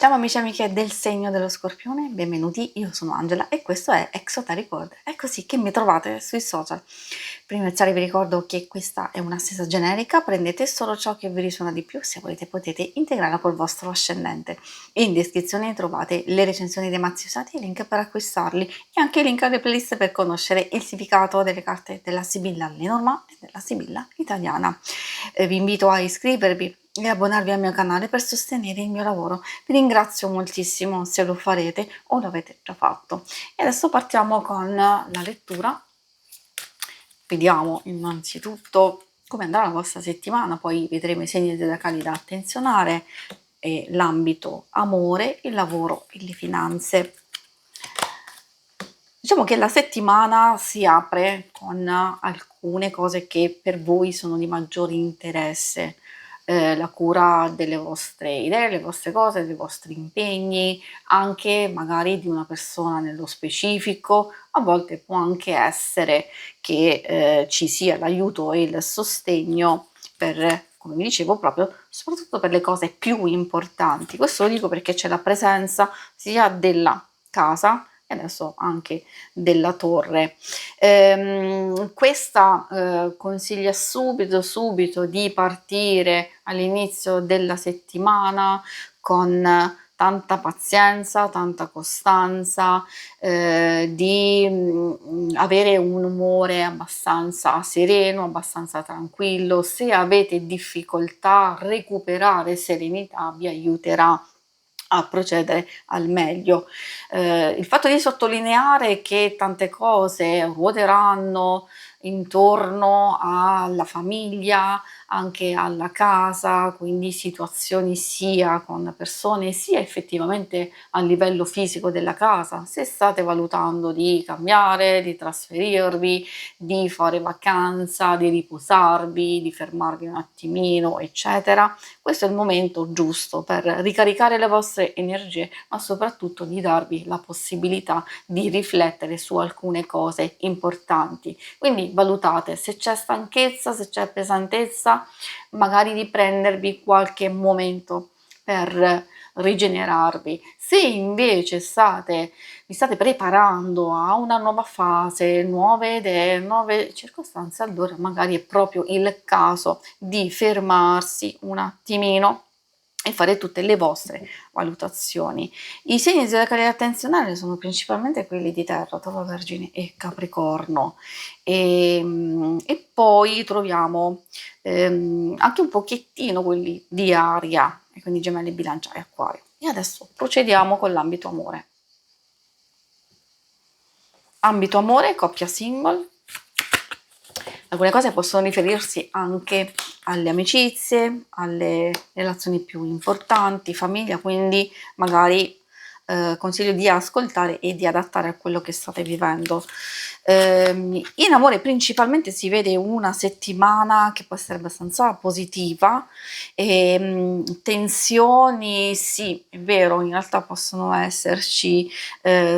Ciao amici e amiche del segno dello Scorpione, benvenuti, io sono Angela e questo è Exoteric World, è così che mi trovate sui social. Prima di iniziare vi ricordo che questa è una stessa generica, prendete solo ciò che vi risuona di più, se volete potete integrarla col vostro ascendente. In descrizione trovate le recensioni dei mazzi usati, i link per acquistarli e anche i link alle playlist per conoscere il significato delle carte della Sibilla Lenormand e della Sibilla italiana. Vi invito a iscrivervi e abbonarvi al mio canale per sostenere il mio lavoro. Vi ringrazio moltissimo se lo farete o l'avete già fatto. E adesso partiamo con la lettura. Vediamo innanzitutto come andrà la vostra settimana, poi vedremo i segni zodiacali da attenzionare e l'ambito amore, il lavoro e le finanze. Diciamo che la settimana si apre con alcune cose che per voi sono di maggiore interesse. La cura delle vostre idee, le vostre cose, dei vostri impegni, anche magari di una persona nello specifico. A volte può anche essere che ci sia l'aiuto e il sostegno per, come vi dicevo, proprio soprattutto per le cose più importanti. Questo lo dico perché c'è la presenza sia della casa e adesso anche della torre. Questa consiglia subito di partire all'inizio della settimana con tanta pazienza, tanta costanza, di avere un umore abbastanza sereno, abbastanza tranquillo. Se avete difficoltà, recuperare serenità vi aiuterà a procedere al meglio. Il fatto di sottolineare che tante cose ruoteranno intorno alla famiglia, anche alla casa, quindi situazioni sia con persone sia effettivamente a livello fisico della casa. Se state valutando di cambiare, di trasferirvi, di fare vacanza, di riposarvi, di fermarvi un attimino, eccetera, questo è il momento giusto per ricaricare le vostre energie, ma soprattutto di darvi la possibilità di riflettere su alcune cose importanti. Quindi valutate se c'è stanchezza, se c'è pesantezza, magari di prendervi qualche momento per rigenerarvi. Se invece vi state preparando a una nuova fase, nuove idee, nuove circostanze, allora magari è proprio il caso di fermarsi un attimino e fare tutte le vostre valutazioni. I segni zodiacali da attenzionare sono principalmente quelli di Terra, Toro, Vergine e Capricorno. E poi troviamo anche un pochettino quelli di Aria, e quindi Gemelli, Bilancia e Acquario. E adesso procediamo con l'ambito amore. Ambito amore, coppia single. Alcune cose possono riferirsi anche alle amicizie, alle relazioni più importanti, famiglia, quindi magari consiglio di ascoltare e di adattare a quello che state vivendo. In amore principalmente si vede una settimana che può essere abbastanza positiva, tensioni sì, è vero, in realtà possono esserci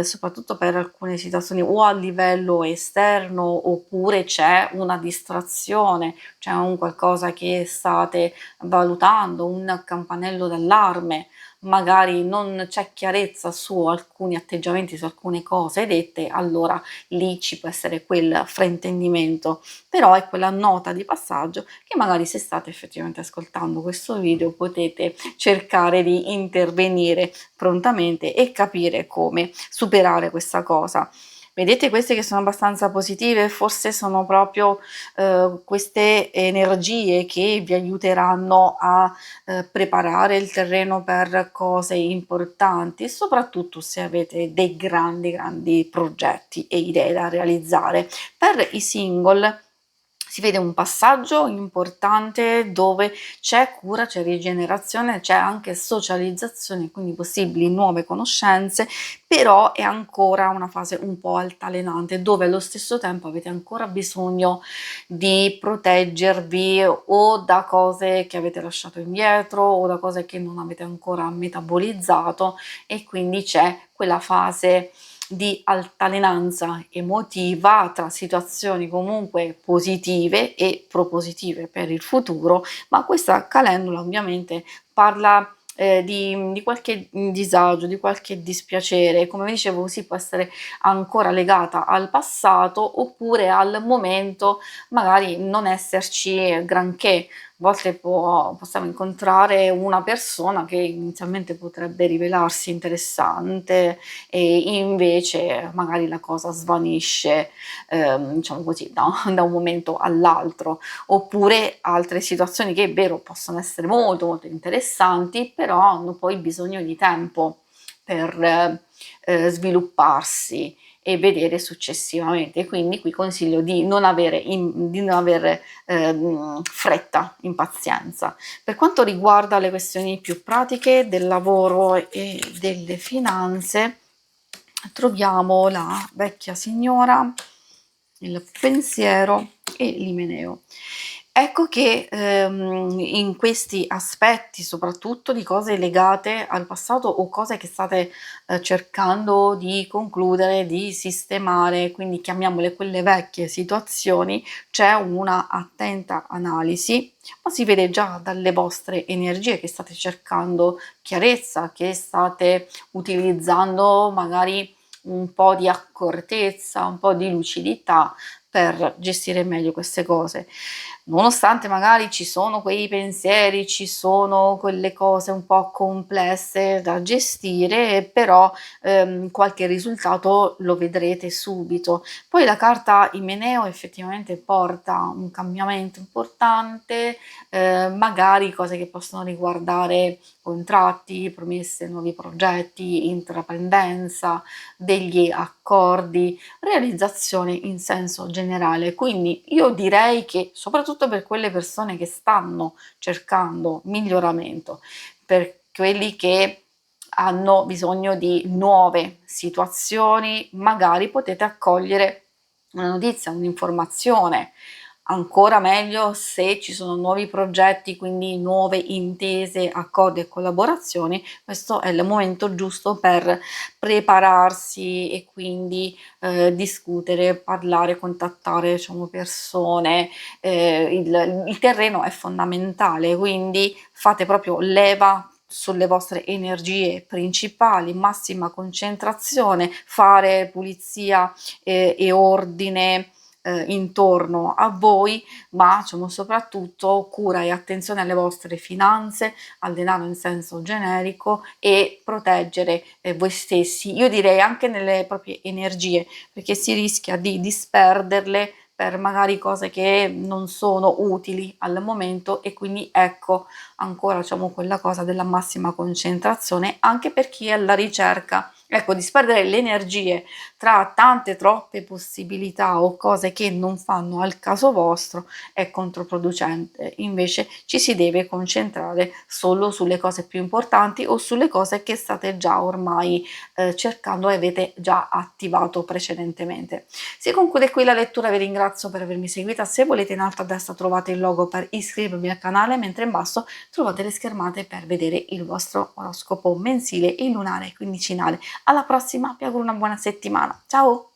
soprattutto per alcune situazioni o a livello esterno oppure c'è una distrazione, c'è un qualcosa che state valutando, un campanello d'allarme, magari non c'è chiarezza su alcuni atteggiamenti, su alcune cose dette, allora lì ci può essere quel fraintendimento, però è quella nota di passaggio che magari se state effettivamente ascoltando questo video potete cercare di intervenire prontamente e capire come superare questa cosa. Vedete queste che sono abbastanza positive, forse sono proprio queste energie che vi aiuteranno a preparare il terreno per cose importanti e soprattutto se avete dei grandi progetti e idee da realizzare. Per i single si vede un passaggio importante dove c'è cura, c'è rigenerazione, c'è anche socializzazione, quindi possibili nuove conoscenze, però è ancora una fase un po' altalenante dove allo stesso tempo avete ancora bisogno di proteggervi o da cose che avete lasciato indietro o da cose che non avete ancora metabolizzato e quindi c'è quella fase di altalenanza emotiva tra situazioni comunque positive e propositive per il futuro, ma questa calendula ovviamente parla di qualche disagio, di qualche dispiacere, come vi dicevo così può essere ancora legata al passato oppure al momento magari non esserci granché. A volte possiamo incontrare una persona che inizialmente potrebbe rivelarsi interessante e invece magari la cosa svanisce, diciamo così, da un momento all'altro. Oppure altre situazioni che è vero possono essere molto molto interessanti, però hanno poi bisogno di tempo per svilupparsi e vedere successivamente. Quindi qui consiglio di non avere fretta, impazienza. Per quanto riguarda le questioni più pratiche del lavoro e delle finanze, troviamo la vecchia signora, il pensiero e l'Imeneo. Ecco che in questi aspetti, soprattutto di cose legate al passato o cose che state cercando di concludere, di sistemare, quindi chiamiamole quelle vecchie situazioni, c'è una attenta analisi, ma si vede già dalle vostre energie che state cercando chiarezza, che state utilizzando magari un po' di accortezza, un po' di lucidità per gestire meglio queste cose. Nonostante magari ci sono quei pensieri, ci sono quelle cose un po' complesse da gestire, però qualche risultato lo vedrete subito. Poi la carta Imeneo effettivamente porta un cambiamento importante, magari cose che possono riguardare contratti, promesse, nuovi progetti, intraprendenza, degli accordi, realizzazione in senso generale. Quindi io direi che soprattutto per quelle persone che stanno cercando miglioramento, per quelli che hanno bisogno di nuove situazioni, magari potete accogliere una notizia, un'informazione. Ancora meglio se ci sono nuovi progetti, quindi nuove intese, accordi e collaborazioni, questo è il momento giusto per prepararsi e quindi discutere, parlare, contattare, diciamo, persone. Il terreno è fondamentale, quindi fate proprio leva sulle vostre energie principali, massima concentrazione, fare pulizia e ordine intorno a voi, ma diciamo, soprattutto cura e attenzione alle vostre finanze, al denaro in senso generico e proteggere voi stessi, io direi anche nelle proprie energie, perché si rischia di disperderle per magari cose che non sono utili al momento e quindi ecco ancora diciamo quella cosa della massima concentrazione anche per chi è alla ricerca. Ecco, disperdere le energie tra tante troppe possibilità o cose che non fanno al caso vostro è controproducente. Invece ci si deve concentrare solo sulle cose più importanti o sulle cose che state già ormai cercando e avete già attivato precedentemente. Si conclude qui la lettura, vi ringrazio per avermi seguita. Se volete in alto a destra trovate il logo per iscrivervi al canale, mentre in basso trovate le schermate per vedere il vostro oroscopo mensile e lunare quindicinale. Alla prossima, vi auguro una buona settimana. Ciao!